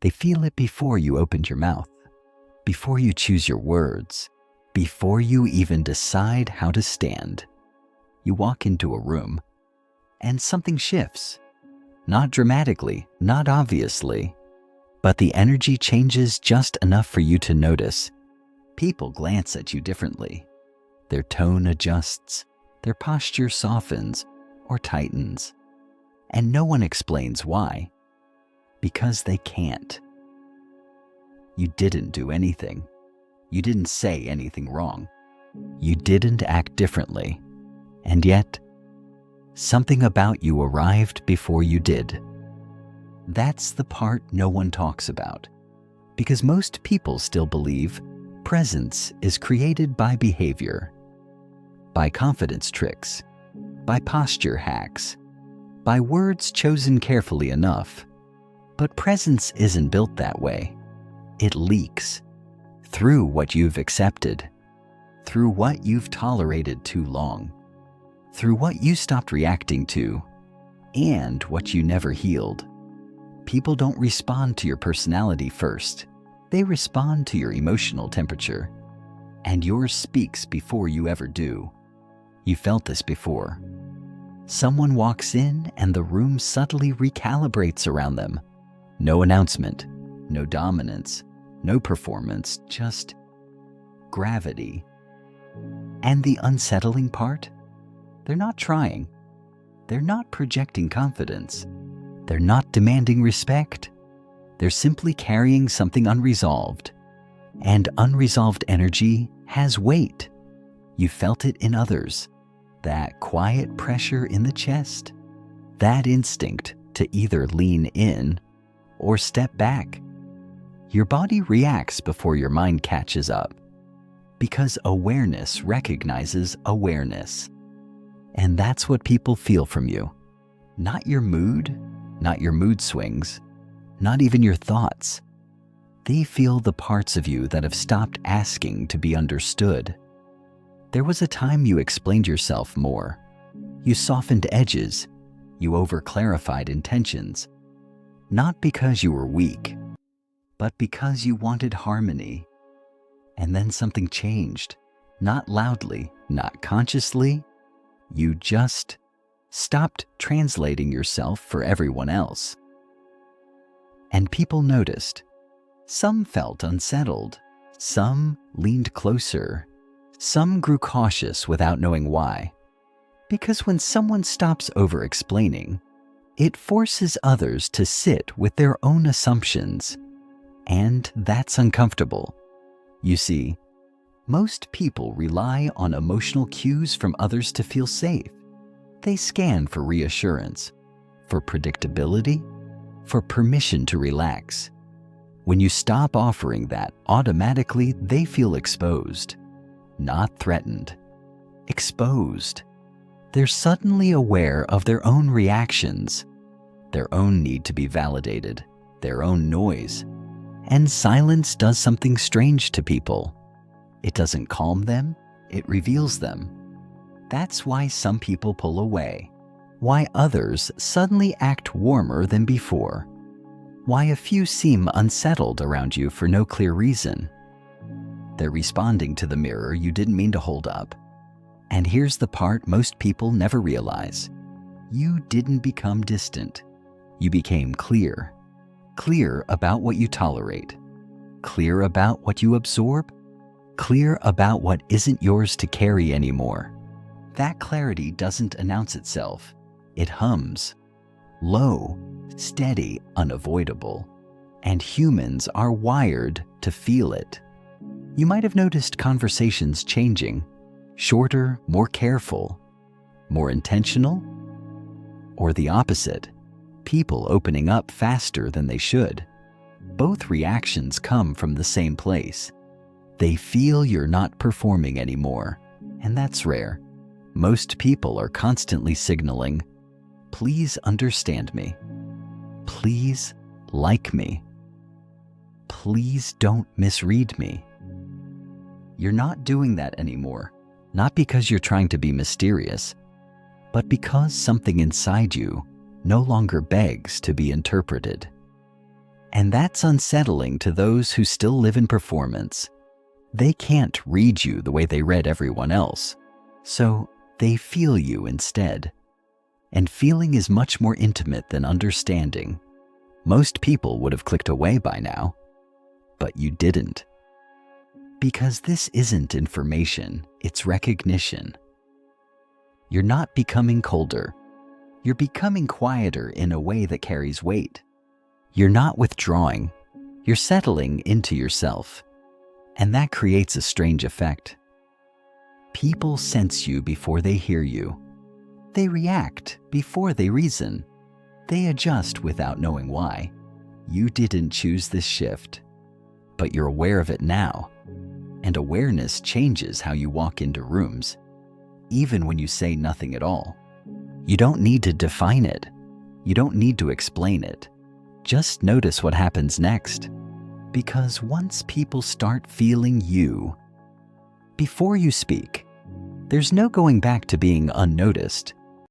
They feel it before you opened your mouth, before you choose your words, before you even decide how to stand. You walk into a room, and something shifts. Not dramatically, not obviously, but the energy changes just enough for you to notice. People glance at you differently. Their tone adjusts, their posture softens or tightens, and no one explains why. Because they can't. You didn't do anything. You didn't say anything wrong. You didn't act differently. And yet, something about you arrived before you did. That's the part no one talks about, because most people still believe presence is created by behavior, by confidence tricks, by posture hacks, by words chosen carefully enough. But presence isn't built that way. It leaks through what you've accepted, through what you've tolerated too long, through what you stopped reacting to, and what you never healed. People don't respond to your personality first. They respond to your emotional temperature, and yours speaks before you ever do. You felt this before. Someone walks in and the room subtly recalibrates around them. No announcement, no dominance, no performance, just gravity. And the unsettling part? They're not trying. They're not projecting confidence. They're not demanding respect. They're simply carrying something unresolved. And unresolved energy has weight. You felt it in others. That quiet pressure in the chest. That instinct to either lean in or step back. Your body reacts before your mind catches up, because awareness recognizes awareness. And that's what people feel from you. Not your mood, not your mood swings, not even your thoughts. They feel the parts of you that have stopped asking to be understood. There was a time you explained yourself more. You softened edges. You over-clarified intentions. Not because you were weak, but because you wanted harmony. And then something changed. Not loudly, not consciously. You just stopped translating yourself for everyone else. And people noticed. Some felt unsettled. Some leaned closer. Some grew cautious without knowing why. Because when someone stops over-explaining, it forces others to sit with their own assumptions. And that's uncomfortable. You see, most people rely on emotional cues from others to feel safe. They scan for reassurance, for predictability, for permission to relax. When you stop offering that, automatically they feel exposed. Not threatened. Exposed. They're suddenly aware of their own reactions, their own need to be validated, their own noise. And silence does something strange to people. It doesn't calm them, it reveals them. That's why some people pull away. Why others suddenly act warmer than before. Why a few seem unsettled around you for no clear reason. They're responding to the mirror you didn't mean to hold up. And here's the part most people never realize. You didn't become distant. You became clear. Clear about what you tolerate. Clear about what you absorb. Clear about what isn't yours to carry anymore. That clarity doesn't announce itself. It hums. Low, steady, unavoidable. And humans are wired to feel it. You might have noticed conversations changing. Shorter, more careful. More intentional. Or the opposite. People opening up faster than they should. Both reactions come from the same place. They feel you're not performing anymore, and that's rare. Most people are constantly signaling, please understand me. Please like me. Please don't misread me. You're not doing that anymore, not because you're trying to be mysterious, but because something inside you no longer begs to be interpreted. And that's unsettling to those who still live in performance. They can't read you the way they read everyone else, so they feel you instead. And feeling is much more intimate than understanding. Most people would have clicked away by now, but you didn't. Because this isn't information, it's recognition. You're not becoming colder. You're becoming quieter in a way that carries weight. You're not withdrawing. You're settling into yourself. And that creates a strange effect. People sense you before they hear you. They react before they reason. They adjust without knowing why. You didn't choose this shift, but you're aware of it now. And awareness changes how you walk into rooms, even when you say nothing at all. You don't need to define it. You don't need to explain it. Just notice what happens next. Because once people start feeling you, before you speak, there's no going back to being unnoticed.